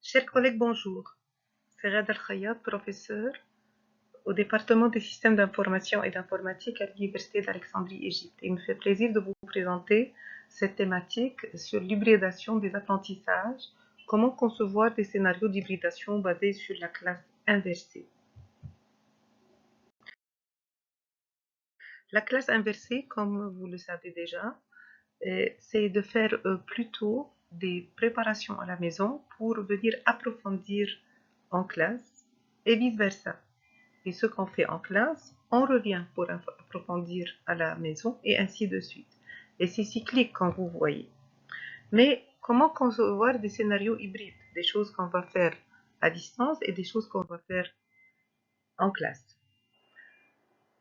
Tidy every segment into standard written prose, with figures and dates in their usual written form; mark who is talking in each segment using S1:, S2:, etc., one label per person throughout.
S1: Chers collègues, bonjour. C'est Rad Al-Khayyat, professeur au département des systèmes d'information et d'informatique à l'Université d'Alexandrie, Égypte. Il me fait plaisir de vous présenter cette thématique sur l'hybridation des apprentissages, comment concevoir des scénarios d'hybridation basés sur la classe inversée. La classe inversée, comme vous le savez déjà, c'est de faire plutôt des préparations à la maison pour venir approfondir en classe et vice-versa. Et ce qu'on fait en classe, on revient pour approfondir à la maison et ainsi de suite. Et c'est cyclique comme vous voyez. Mais comment concevoir des scénarios hybrides, des choses qu'on va faire à distance et des choses qu'on va faire en classe?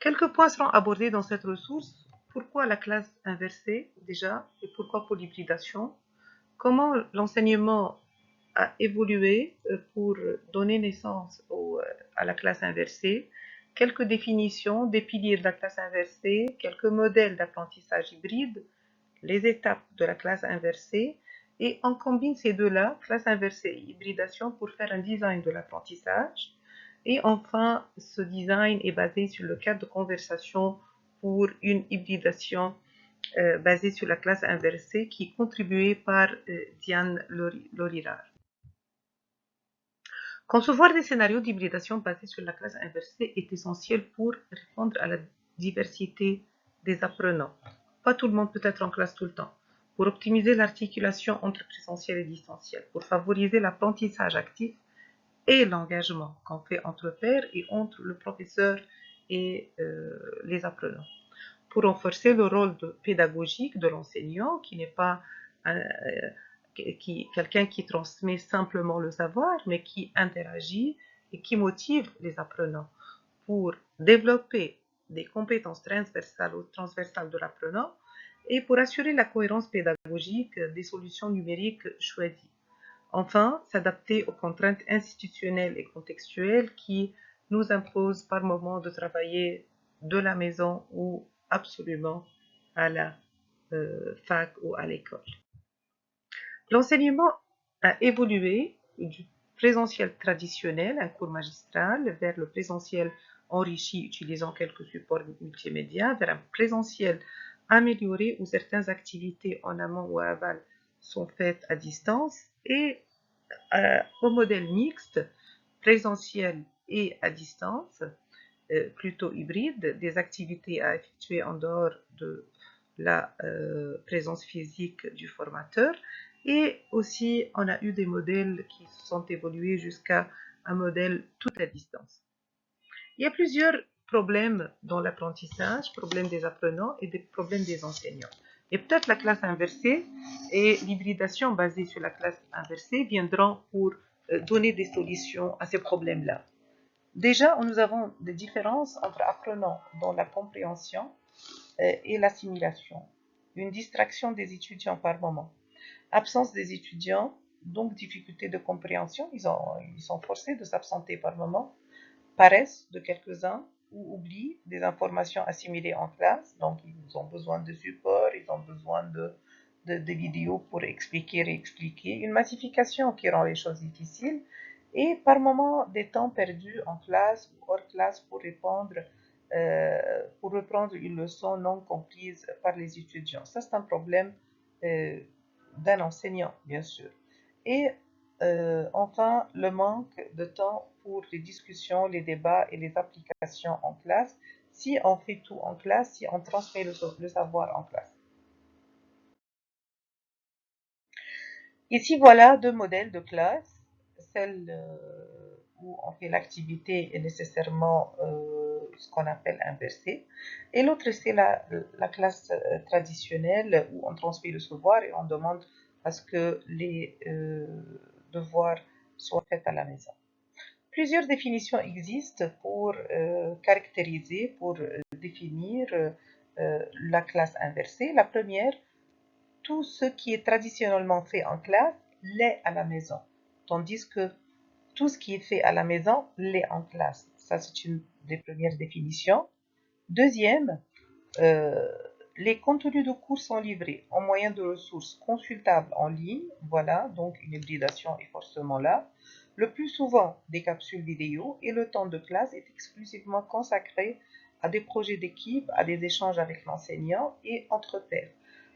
S1: Quelques points seront abordés dans cette ressource. Pourquoi la classe inversée déjà et pourquoi pour l'hybridation? Comment l'enseignement a évolué pour donner naissance à la classe inversée, quelques définitions des piliers de la classe inversée, quelques modèles d'apprentissage hybride, les étapes de la classe inversée, et on combine ces deux-là, classe inversée et hybridation, pour faire un design de l'apprentissage. Et enfin, ce design est basé sur le cadre de conversation pour une hybridation basée sur la classe inversée qui est contribuée par Diane Lorirar. Concevoir des scénarios d'hybridation basés sur la classe inversée est essentiel pour répondre à la diversité des apprenants. Pas tout le monde peut être en classe tout le temps. Pour optimiser l'articulation entre présentiel et distanciel, pour favoriser l'apprentissage actif et l'engagement qu'on fait entre pairs et entre le professeur et les apprenants. Pour renforcer le rôle pédagogique de l'enseignant, qui n'est pas quelqu'un qui transmet simplement le savoir, mais qui interagit et qui motive les apprenants pour développer des compétences transversales de l'apprenant et pour assurer la cohérence pédagogique des solutions numériques choisies. Enfin, s'adapter aux contraintes institutionnelles et contextuelles qui nous imposent par moment de travailler de la maison ou absolument à la fac ou à l'école. L'enseignement a évolué du présentiel traditionnel, un cours magistral, vers le présentiel enrichi utilisant quelques supports multimédia, vers un présentiel amélioré où certaines activités en amont ou à aval sont faites à distance et au modèle mixte, présentiel et à distance, plutôt hybride, des activités à effectuer en dehors de la présence physique du formateur. Et aussi, on a eu des modèles qui se sont évolués jusqu'à un modèle tout à distance. Il y a plusieurs problèmes dans l'apprentissage, problèmes des apprenants et des problèmes des enseignants. Et peut-être la classe inversée et l'hybridation basée sur la classe inversée viendront pour donner des solutions à ces problèmes-là. Déjà, nous avons des différences entre apprenants dans la compréhension et l'assimilation. Une distraction des étudiants par moment. Absence des étudiants, donc difficulté de compréhension, ils sont forcés de s'absenter par moment. Paresse de quelques-uns ou oubli des informations assimilées en classe, donc ils ont besoin de support, ils ont besoin de vidéos pour expliquer, réexpliquer, une massification qui rend les choses difficiles, et par moment des temps perdus en classe ou hors classe pour reprendre une leçon non comprise par les étudiants. Ça, c'est un problème d'un enseignant, bien sûr. Et enfin, le manque de temps pour les discussions, les débats et les applications en classe, si on fait tout en classe, si on transmet le savoir en classe. Ici, voilà deux modèles de classe. Celle où on fait l'activité est nécessairement ce qu'on appelle inversée. Et l'autre, c'est la classe traditionnelle où on transmet le savoir et on demande à ce que les devoirs soient faits à la maison. Plusieurs définitions existent pour caractériser, pour définir la classe inversée. La première, tout ce qui est traditionnellement fait en classe l'est à la maison, tandis que tout ce qui est fait à la maison l'est en classe. Ça, c'est une des premières définitions. Deuxième, Les contenus de cours sont livrés en moyen de ressources consultables en ligne. Voilà, donc une hybridation est forcément là. Le plus souvent, des capsules vidéo et le temps de classe est exclusivement consacré à des projets d'équipe, à des échanges avec l'enseignant et entre pairs,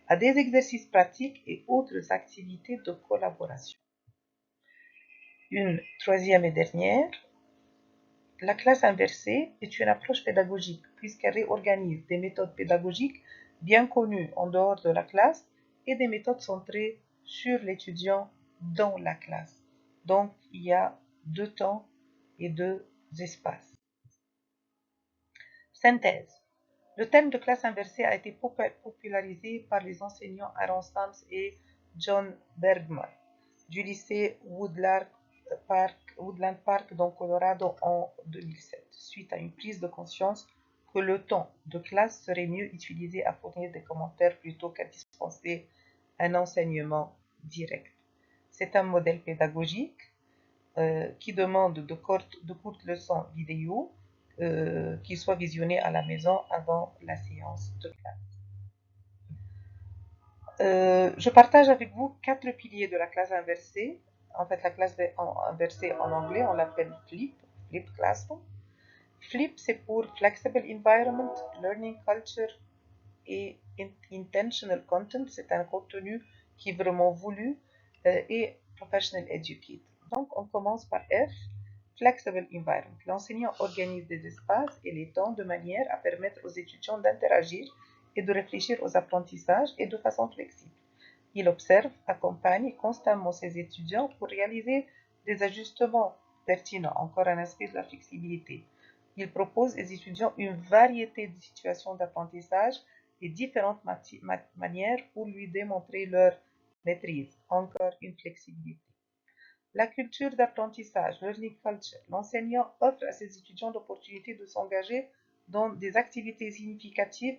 S1: à des exercices pratiques et autres activités de collaboration. Une troisième et dernière, la classe inversée est une approche pédagogique puisqu'elle réorganise des méthodes pédagogiques bien connues en dehors de la classe et des méthodes centrées sur l'étudiant dans la classe. Donc, il y a deux temps et deux espaces. Synthèse. Le thème de classe inversée a été popularisé par les enseignants Aaron Sams et John Bergman du lycée Woodland Park dans Colorado en 2007, suite à une prise de conscience que le temps de classe serait mieux utilisé à fournir des commentaires plutôt qu'à dispenser un enseignement direct. C'est un modèle pédagogique qui demande de courtes leçons vidéo qui soient visionnées à la maison avant la séance de classe. Je partage avec vous 4 piliers de la classe inversée. En fait, la classe inversée en anglais, on l'appelle Flip Classroom. Flip, c'est pour Flexible Environment, Learning Culture et Intentional Content. C'est un contenu qui est vraiment voulu et Professional Educate. Donc, on commence par F, Flexible Environment. L'enseignant organise des espaces et les temps de manière à permettre aux étudiants d'interagir et de réfléchir aux apprentissages et de façon flexible. Il observe, accompagne constamment ses étudiants pour réaliser des ajustements pertinents, encore un aspect de la flexibilité. Il propose aux étudiants une variété de situations d'apprentissage et différentes manières pour lui démontrer leur maîtrise, encore une flexibilité. La culture d'apprentissage, learning culture. L'enseignant offre à ses étudiants l'opportunité de s'engager dans des activités significatives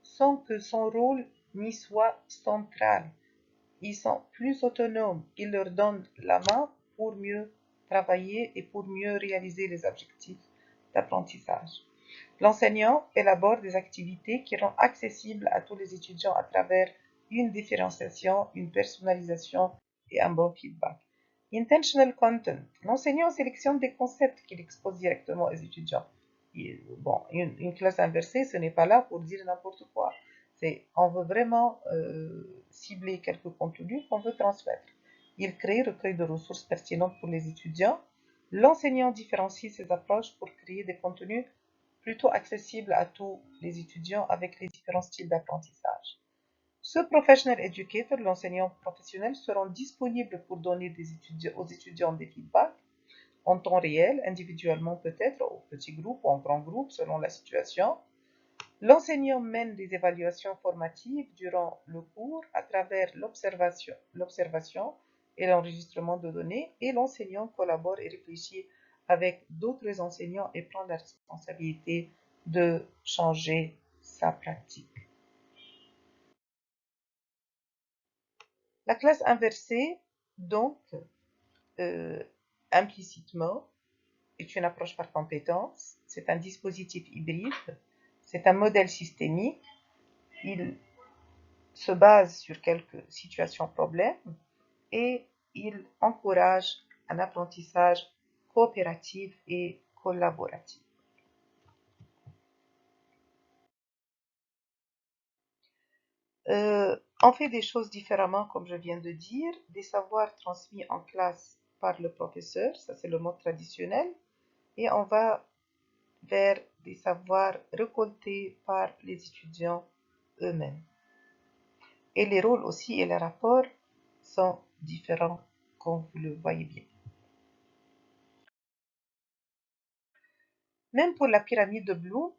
S1: sans que son rôle n'y soit central. Ils sont plus autonomes, il leur donne la main pour mieux travailler et pour mieux réaliser les objectifs d'apprentissage. L'enseignant élabore des activités qui rendent accessibles à tous les étudiants à travers une différenciation, une personnalisation et un bon feedback. Intentional content. L'enseignant sélectionne des concepts qu'il expose directement aux étudiants. Bon, une classe inversée, ce n'est pas là pour dire n'importe quoi. On veut vraiment cibler quelques contenus qu'on veut transmettre. Il crée recueil de ressources pertinentes pour les étudiants. L'enseignant différencie ses approches pour créer des contenus plutôt accessibles à tous les étudiants avec les différents styles d'apprentissage. Ce professional educator, l'enseignant professionnel, seront disponibles pour donner aux étudiants des feedbacks en temps réel, individuellement peut-être, au petit groupe ou en grand groupe selon la situation. L'enseignant mène des évaluations formatives durant le cours à travers l'observation et l'enregistrement de données, et l'enseignant collabore et réfléchit avec d'autres enseignants et prend la responsabilité de changer sa pratique. La classe inversée, donc, implicitement, est une approche par compétence, c'est un dispositif hybride, c'est un modèle systémique, il se base sur quelques situations problèmes et il encourage un apprentissage coopératif et collaboratif. On fait des choses différemment, comme je viens de dire, des savoirs transmis en classe par le professeur, ça c'est le mode traditionnel, et on va vers des savoirs récoltés par les étudiants eux-mêmes. Et les rôles aussi et les rapports sont différents, comme vous le voyez bien. Même pour la pyramide de Bloom,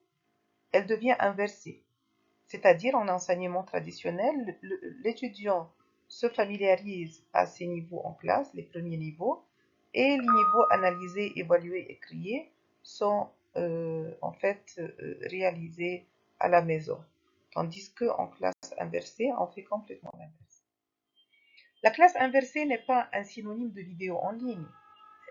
S1: elle devient inversée. C'est-à-dire en enseignement traditionnel, l'étudiant se familiarise à ses niveaux en classe, les premiers niveaux, et les niveaux analysés, évalués et criés sont en fait réalisés à la maison. Tandis qu'en classe inversée, on fait complètement l'inverse. La classe inversée n'est pas un synonyme de vidéo en ligne.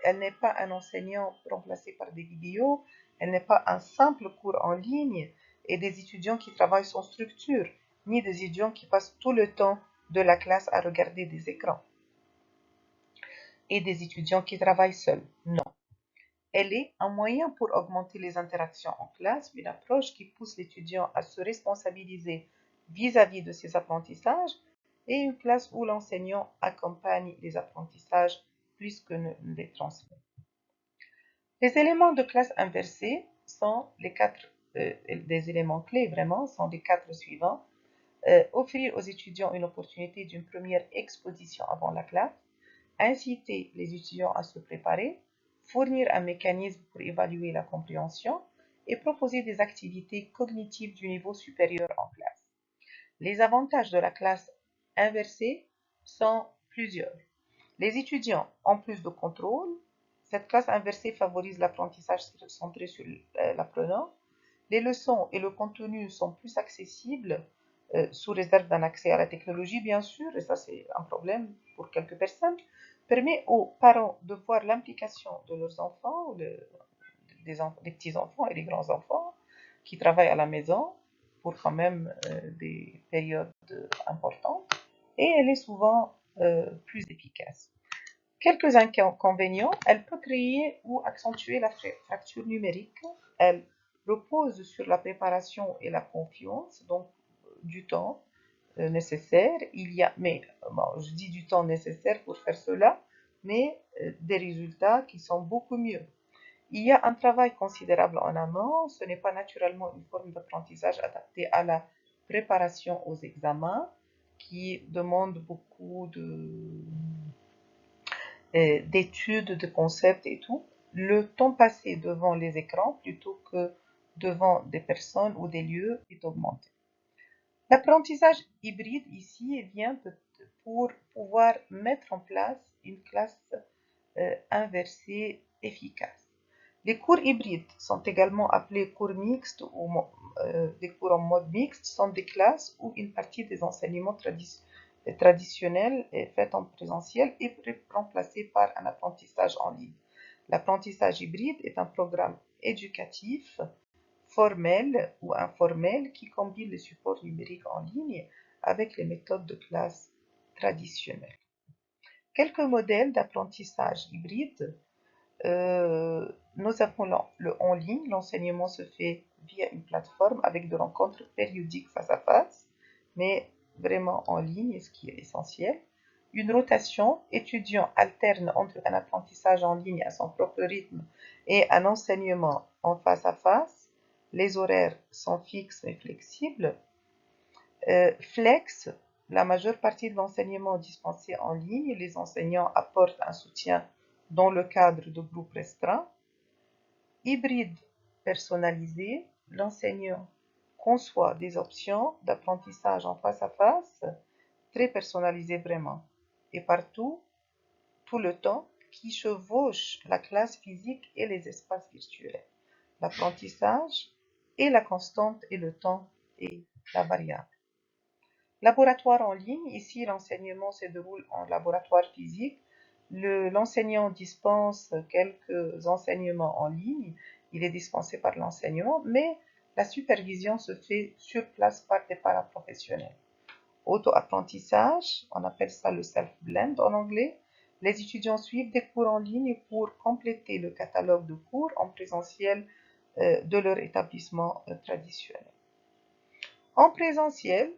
S1: Elle n'est pas un enseignant remplacé par des vidéos. Elle n'est pas un simple cours en ligne et des étudiants qui travaillent sans structure. ni des étudiants qui passent tout le temps de la classe à regarder des écrans, et des étudiants qui travaillent seuls. Non. Elle est un moyen pour augmenter les interactions en classe, une approche qui pousse l'étudiant à se responsabiliser vis-à-vis de ses apprentissages, et une classe où l'enseignant accompagne les apprentissages plus que ne les transmet. Les éléments de classe inversée sont des éléments clés vraiment, sont les quatre suivants. Offrir aux étudiants une opportunité d'une première exposition avant la classe, inciter les étudiants à se préparer, fournir un mécanisme pour évaluer la compréhension et proposer des activités cognitives du niveau supérieur en classe. Les avantages de la classe inversée sont plusieurs. Les étudiants ont plus de contrôle. Cette classe inversée favorise l'apprentissage centré sur l'apprenant. Les leçons et le contenu sont plus accessibles, sous réserve d'un accès à la technologie, bien sûr, et ça c'est un problème pour quelques personnes, permet aux parents de voir l'implication de leurs enfants, des petits-enfants et des grands-enfants qui travaillent à la maison pour quand même des périodes importantes, et elle est souvent plus efficace. Quelques inconvénients, elle peut créer ou accentuer la fracture numérique. Elle repose sur la préparation et la confiance, donc du temps nécessaire. Mais bon, je dis du temps nécessaire pour faire cela, mais des résultats qui sont beaucoup mieux. Il y a un travail considérable en amont. Ce n'est pas naturellement une forme d'apprentissage adaptée à la préparation aux examens, qui demande beaucoup d'études, de concepts et tout. Le temps passé devant les écrans plutôt que devant des personnes ou des lieux est augmenté. L'apprentissage hybride ici vient pour pouvoir mettre en place une classe inversée efficace. Les cours hybrides sont également appelés cours mixtes ou des cours en mode mixte, sont des classes où une partie des enseignements traditionnels est faite en présentiel et remplacée par un apprentissage en ligne. L'apprentissage hybride est un programme éducatif formel ou informel qui combine les supports numériques en ligne avec les méthodes de classe traditionnelles. Quelques modèles d'apprentissage hybride. Nous avons le en ligne. L'enseignement se fait via une plateforme avec des rencontres périodiques face à face, mais vraiment en ligne, ce qui est essentiel. Une rotation, étudiant alterne entre un apprentissage en ligne à son propre rythme et un enseignement en face à face. Les horaires sont fixes mais flexibles. Flex, la majeure partie de l'enseignement dispensé en ligne, les enseignants apportent un soutien dans le cadre de groupes restreints. Hybride personnalisé, l'enseignant conçoit des options d'apprentissage en face à face, très personnalisées vraiment, et partout, tout le temps, qui chevauchent la classe physique et les espaces virtuels. L'apprentissage est la constante et le temps est la variable. Laboratoire en ligne, ici l'enseignement se déroule en laboratoire physique. L'enseignant dispense quelques enseignements en ligne, il est dispensé par l'enseignant, mais la supervision se fait sur place par des paraprofessionnels. Auto-apprentissage, on appelle ça le self-blend en anglais. Les étudiants suivent des cours en ligne pour compléter le catalogue de cours en présentiel de leur établissement traditionnel. En présentiel,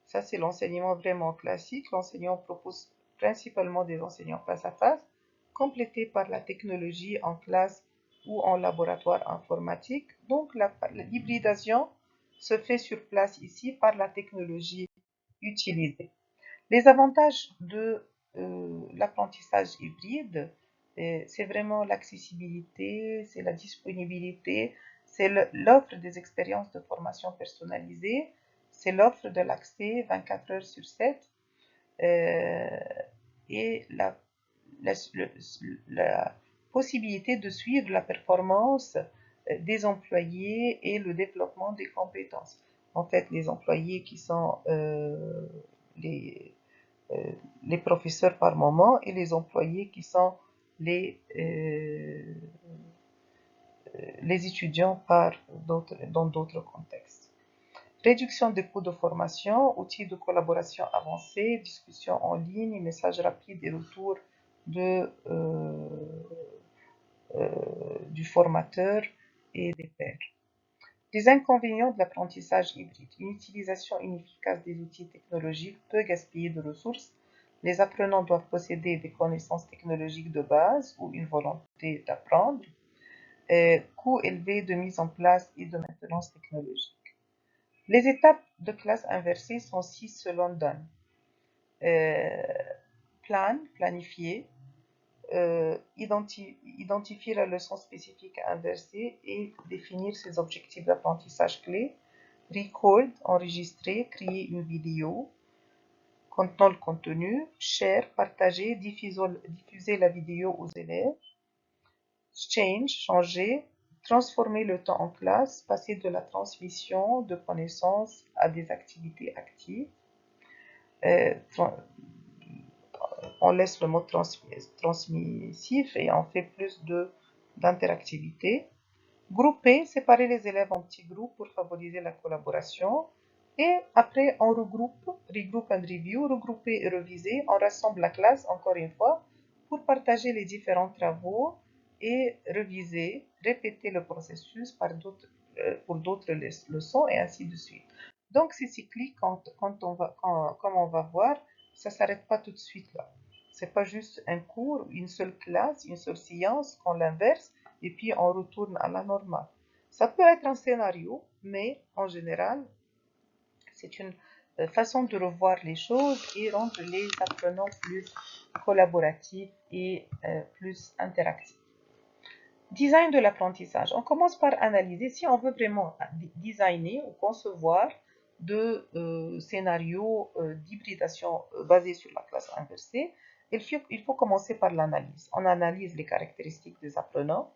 S1: ça, c'est l'enseignement vraiment classique. L'enseignant propose principalement des enseignants face à face, complétés par la technologie en classe ou en laboratoire informatique. Donc, l'hybridation se fait sur place ici par la technologie utilisée. Les avantages de l'apprentissage hybride, c'est vraiment l'accessibilité, c'est la disponibilité, c'est l'offre des expériences de formation personnalisées, c'est l'offre de l'accès 24 heures sur 7 et la possibilité de suivre la performance des employés et le développement des compétences. En fait, les employés qui sont les, les professeurs par moment et les employés qui sont les étudiants dans d'autres contextes. Réduction des coûts de formation, outils de collaboration avancés, discussion en ligne, messages rapides et retour de, du formateur et des pairs. Les inconvénients de l'apprentissage hybride. Une utilisation inefficace des outils technologiques peut gaspiller de ressources. Les apprenants doivent posséder des connaissances technologiques de base ou une volonté d'apprendre. Coût élevé de mise en place et de maintenance technologique. Les étapes de classe inversée sont 6 selon Dunn. Planifier, identifier la leçon spécifique à inverser et définir ses objectifs d'apprentissage clés. Record, enregistrer, créer une vidéo contenant le contenu. Share, partager, diffuser la vidéo aux élèves. Change, changer, transformer le temps en classe, passer de la transmission de connaissances à des activités actives. On laisse le mot transmissif et on fait plus d'interactivité. Grouper, séparer les élèves en petits groupes pour favoriser la collaboration. Et après, on regroupe and review, regrouper et reviser. On rassemble la classe, encore une fois, pour partager les différents travaux et reviser, répéter le processus pour d'autres leçons et ainsi de suite. Donc, c'est cyclique comme on va voir, ça ne s'arrête pas tout de suite là. C'est pas juste un cours, une seule classe, une seule séance qu'on l'inverse et puis on retourne à la normale. Ça peut être un scénario, mais en général, c'est une façon de revoir les choses et rendre les apprenants plus collaboratifs et plus interactifs. Design de l'apprentissage. On commence par analyser si on veut vraiment designer ou concevoir de scénarios d'hybridation basés sur la classe inversée. Il faut commencer par l'analyse. On analyse les caractéristiques des apprenants.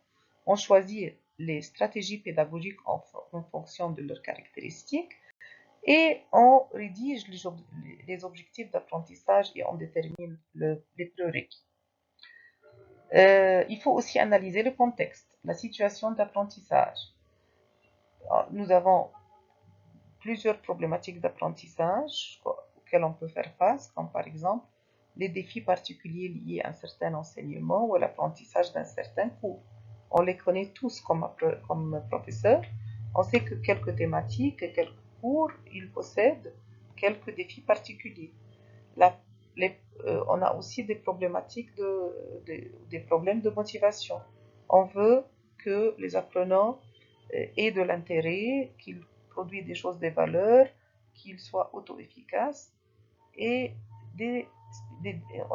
S1: On choisit les stratégies pédagogiques en fonction de leurs caractéristiques. Et on rédige les objectifs d'apprentissage et on détermine les prérequis. Il faut aussi analyser le contexte, la situation d'apprentissage. Nous avons plusieurs problématiques d'apprentissage auxquelles on peut faire face, comme par exemple les défis particuliers liés à un certain enseignement ou à l'apprentissage d'un certain cours. On les connaît tous comme professeurs. On sait que quelques thématiques, quelques cours, ils possèdent quelques défis particuliers. On a aussi des problématiques des problèmes de motivation. On veut que les apprenants aient de l'intérêt, qu'ils produisent des choses, des valeurs, qu'ils soient auto-efficaces. Et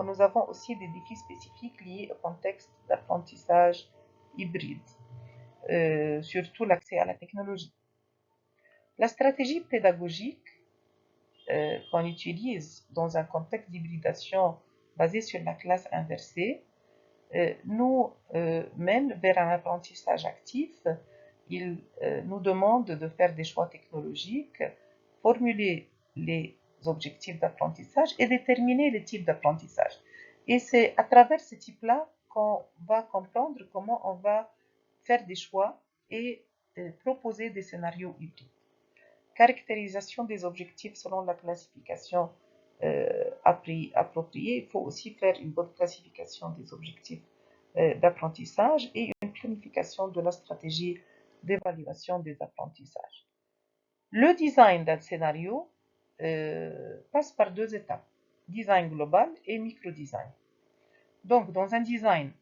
S1: nous avons aussi des défis spécifiques liés au contexte d'apprentissage hybride, surtout l'accès à la technologie. La stratégie pédagogique qu'on utilise dans un contexte d'hybridation basé sur la classe inversée nous mène vers un apprentissage actif. Il nous demande de faire des choix technologiques, formuler les objectifs d'apprentissage et déterminer les types d'apprentissage. Et c'est à travers ces types-là qu'on va comprendre comment on va faire des choix et proposer des scénarios hybrides. Caractérisation des objectifs selon la classification appropriée. Il faut aussi faire une bonne classification des objectifs d'apprentissage et une planification de la stratégie d'évaluation des apprentissages. Le design d'un scénario passe par deux étapes, design global et micro-design. Donc, dans un design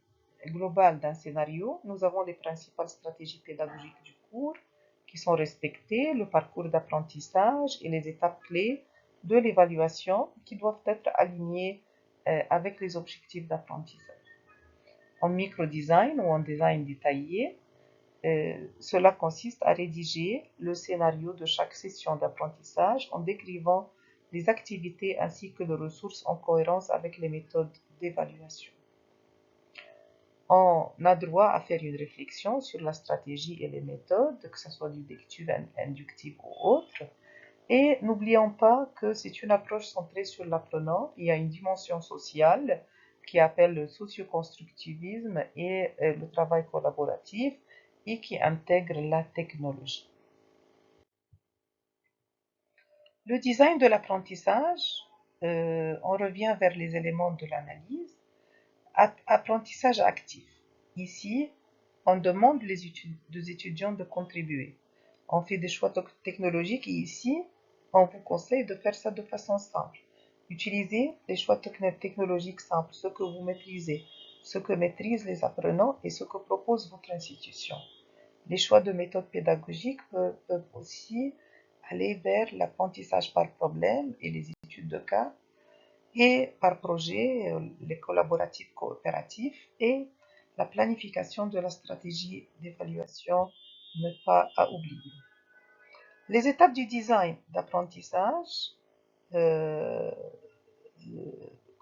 S1: global d'un scénario, nous avons les principales stratégies pédagogiques du cours qui sont respectées, le parcours d'apprentissage et les étapes clés de l'évaluation qui doivent être alignées avec les objectifs d'apprentissage. En micro-design ou en design détaillé, cela consiste à rédiger le scénario de chaque session d'apprentissage en décrivant les activités ainsi que les ressources en cohérence avec les méthodes d'évaluation. On a droit à faire une réflexion sur la stratégie et les méthodes, que ce soit déductive, inductive ou autre. Et n'oublions pas que c'est une approche centrée sur l'apprenant. Il y a une dimension sociale qui appelle le socio-constructivisme et le travail collaboratif et qui intègre la technologie. Le design de l'apprentissage, on revient vers les éléments de l'analyse. Apprentissage actif. Ici, on demande aux étudiants de contribuer. On fait des choix technologiques et ici, on vous conseille de faire ça de façon simple. Utilisez les choix technologiques simples, ce que vous maîtrisez, ce que maîtrisent les apprenants et ce que propose votre institution. Les choix de méthodes pédagogiques peuvent aussi aller vers l'apprentissage par problème et les études de cas, et par projet, les collaboratifs coopératifs et la planification de la stratégie d'évaluation, ne pas à oublier. Les étapes du design d'apprentissage euh,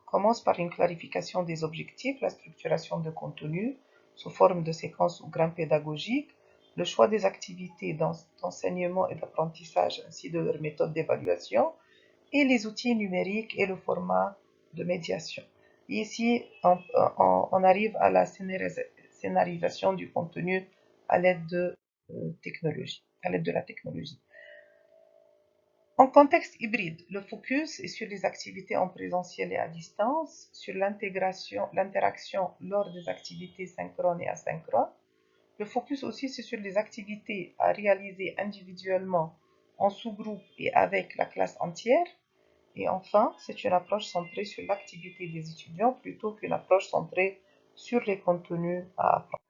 S1: commencent par une clarification des objectifs, la structuration de contenu sous forme de séquences ou grammes pédagogiques, le choix des activités d'enseignement et d'apprentissage ainsi de leur méthode d'évaluation, et les outils numériques et le format de médiation. Ici, on arrive à la scénarisation du contenu à l'aide de la technologie. En contexte hybride, le focus est sur les activités en présentiel et à distance, sur l'interaction lors des activités synchrones et asynchrones. Le focus aussi, c'est sur les activités à réaliser individuellement, en sous-groupe et avec la classe entière. Et enfin, c'est une approche centrée sur l'activité des étudiants plutôt qu'une approche centrée sur les contenus à apprendre.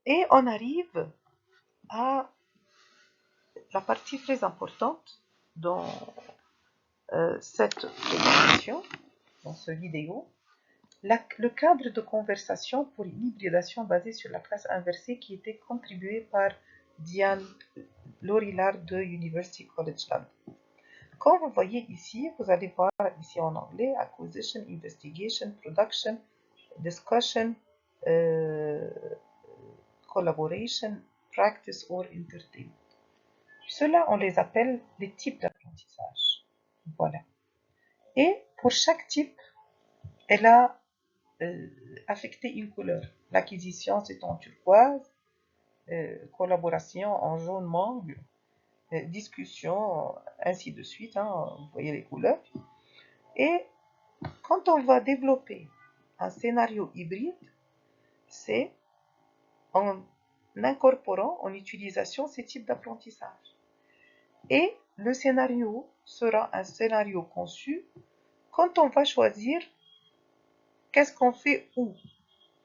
S1: Et on arrive à la partie très importante dans cette présentation, dans ce vidéo, le cadre de conversation pour une hybridation basée sur la classe inversée qui était contribuée par Diane Lorillard de University College London. Comme vous voyez ici, vous allez voir ici en anglais, acquisition, investigation, production, discussion, collaboration, practice or entertainment. Cela, on les appelle les types d'apprentissage. Voilà. Et pour chaque type, elle a affecté une couleur. L'acquisition, c'est en turquoise, collaboration en jaune mangue, discussion, ainsi de suite, hein, vous voyez les couleurs. Et quand on va développer un scénario hybride, c'est en incorporant en utilisation ces types d'apprentissage. Et le scénario sera un scénario conçu quand on va choisir qu'est-ce qu'on fait où.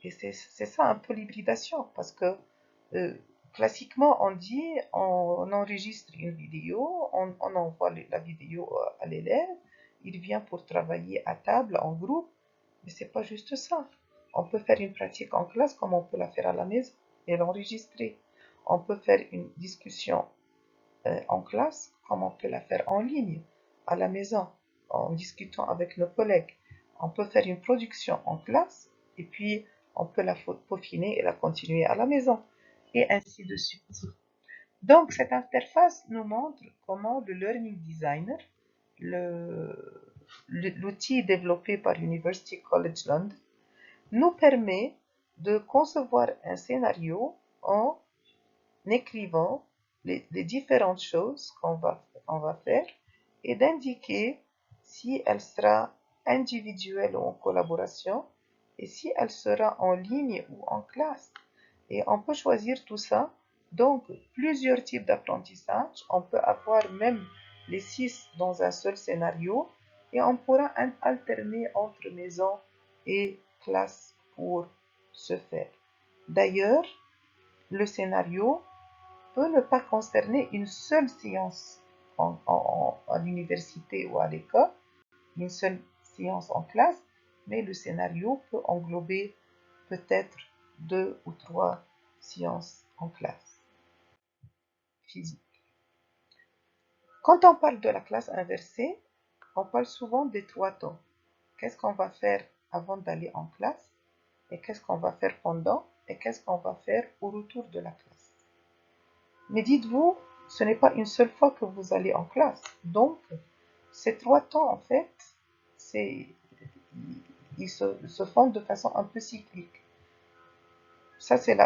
S1: Et c'est ça un peu l'hybridation, parce que classiquement on dit on enregistre une vidéo, on envoie la vidéo à l'élève, il vient pour travailler à table, en groupe, mais c'est pas juste ça. On peut faire une pratique en classe comme on peut la faire à la maison et l'enregistrer. On peut faire une discussion en classe comme on peut la faire en ligne, à la maison, en discutant avec nos collègues. On peut faire une production en classe et puis on peut la peaufiner et la continuer à la maison, et ainsi de suite. Donc, cette interface nous montre comment le Learning Designer, l'outil développé par University College London, nous permet de concevoir un scénario en écrivant les différentes choses qu'on va faire et d'indiquer si elle sera individuelle ou en collaboration et si elle sera en ligne ou en classe. Et on peut choisir tout ça. Donc, plusieurs types d'apprentissage. On peut avoir même les 6 dans un seul scénario et on pourra alterner entre maison et classe pour ce faire. D'ailleurs, le scénario peut ne pas concerner une seule séance à l'université ou à l'école, une seule séance en classe, mais le scénario peut englober peut-être 2 ou 3 séances en classe physique. Quand on parle de la classe inversée, on parle souvent des 3 temps. Qu'est-ce qu'on va faire avant d'aller en classe? Et qu'est-ce qu'on va faire pendant? Et qu'est-ce qu'on va faire au retour de la classe? Mais dites-vous, ce n'est pas une seule fois que vous allez en classe. Donc, ces 3 temps, en fait, ils se font de façon un peu cyclique. Ça, c'est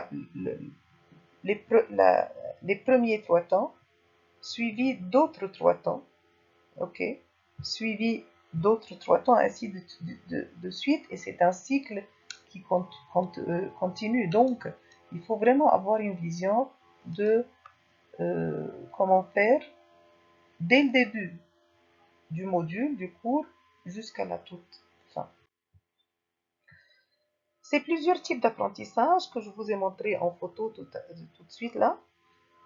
S1: les premiers 3 temps. suivi d'autres 3 temps, ok, suivi d'autres 3 temps, ainsi de suite, et c'est un cycle qui continue. Donc, il faut vraiment avoir une vision de comment faire dès le début du module, du cours, jusqu'à la toute fin. C'est plusieurs types d'apprentissage que je vous ai montré en photo tout de suite là.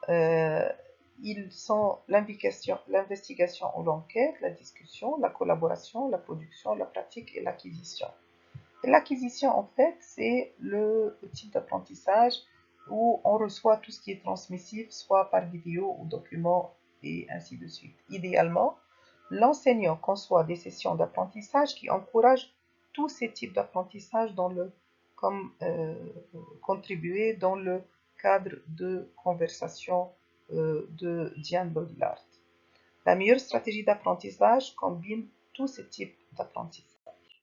S1: Euh, Ils sont l'investigation ou l'enquête, la discussion, la collaboration, la production, la pratique et l'acquisition. L'acquisition, en fait, c'est le type d'apprentissage où on reçoit tout ce qui est transmissif, soit par vidéo ou document, et ainsi de suite. Idéalement, l'enseignant conçoit des sessions d'apprentissage qui encouragent tous ces types d'apprentissage comme contribuer dans le cadre de conversation de Diane Baudrillard. La meilleure stratégie d'apprentissage combine tous ces types d'apprentissage.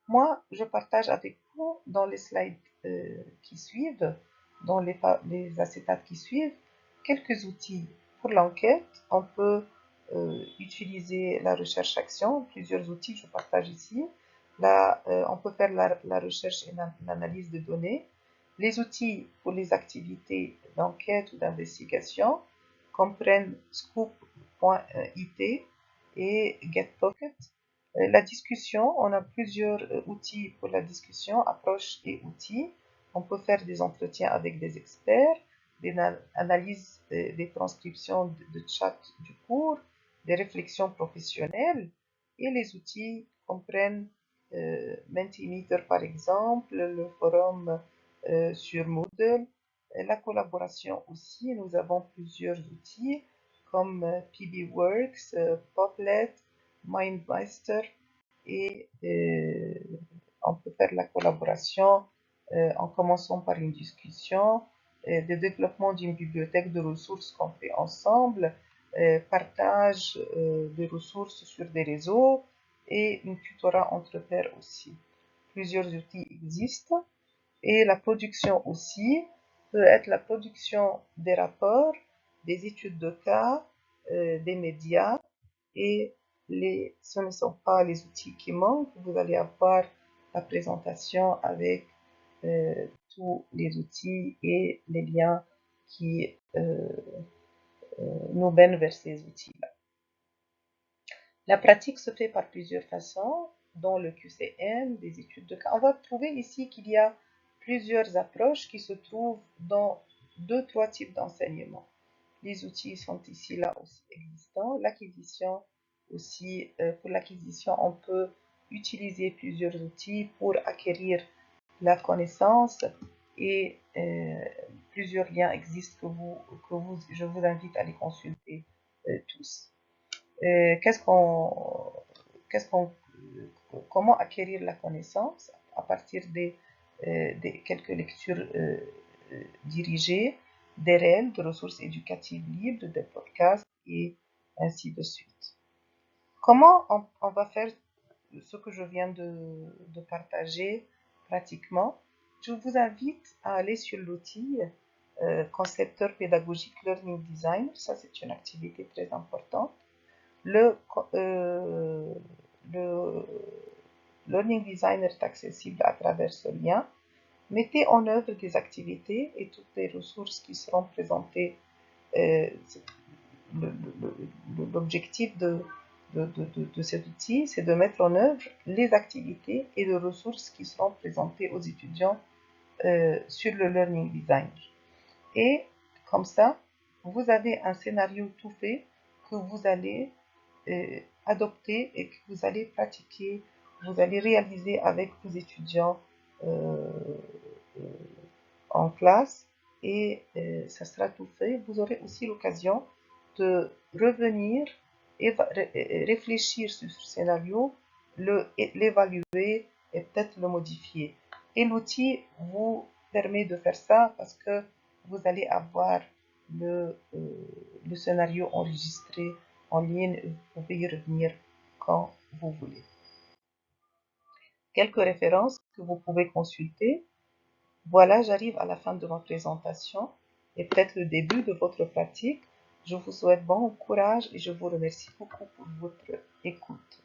S1: Moi, je partage avec vous dans les slides qui suivent, dans les acétates qui suivent, quelques outils pour l'enquête. On peut utiliser la recherche-action, plusieurs outils je partage ici. Là, on peut faire la recherche et l'analyse de données. Les outils pour les activités d'enquête ou d'investigation comprennent scoop.it et getpocket. La discussion, on a plusieurs outils pour la discussion, approches et outils. On peut faire des entretiens avec des experts, des analyses, des transcriptions de chat du cours, des réflexions professionnelles. Et les outils comprennent Mentimeter par exemple, le forum sur Moodle, la collaboration aussi. Nous avons plusieurs outils comme PBWorks, Poplet, MindMeister et on peut faire la collaboration en commençant par une discussion, le développement d'une bibliothèque de ressources qu'on fait ensemble, partage de ressources sur des réseaux et une tutorat entre pairs aussi. Plusieurs outils existent et la production aussi peut être la production des rapports, des études de cas, des médias et ce ne sont pas les outils qui manquent. Vous allez avoir la présentation avec tous les outils et les liens qui nous mènent vers ces outils-là. La pratique se fait par plusieurs façons, dont le QCM, des études de cas. On va trouver ici qu'il y a plusieurs approches qui se trouvent dans 2-3 types d'enseignement. Les outils sont ici, là aussi existants. L'acquisition aussi, pour l'acquisition, on peut utiliser plusieurs outils pour acquérir la connaissance et plusieurs liens existent je vous invite à les consulter tous. Comment acquérir la connaissance à partir des quelques lectures dirigées, des réels, de ressources éducatives libres, des podcasts et ainsi de suite. Comment on va faire ce que je viens de partager pratiquement? Je vous invite à aller sur l'outil concepteur pédagogique Learning Design. Ça, c'est une activité très importante. Le Learning Designer est accessible à travers ce lien. Mettez en œuvre des activités et toutes les ressources qui seront présentées. L'objectif de cet outil, c'est de mettre en œuvre les activités et les ressources qui seront présentées aux étudiants sur le Learning Designer. Et comme ça, vous avez un scénario tout fait que vous allez adopter et que vous allez pratiquer, vous allez réaliser avec vos étudiants en classe et ça sera tout fait. Vous aurez aussi l'occasion de revenir et réfléchir sur ce scénario, l'évaluer et peut-être le modifier. Et l'outil vous permet de faire ça parce que vous allez avoir le scénario enregistré en ligne. Vous pouvez y revenir quand vous voulez. Quelques références que vous pouvez consulter. Voilà, j'arrive à la fin de ma présentation et peut-être le début de votre pratique. Je vous souhaite bon courage et je vous remercie beaucoup pour votre écoute.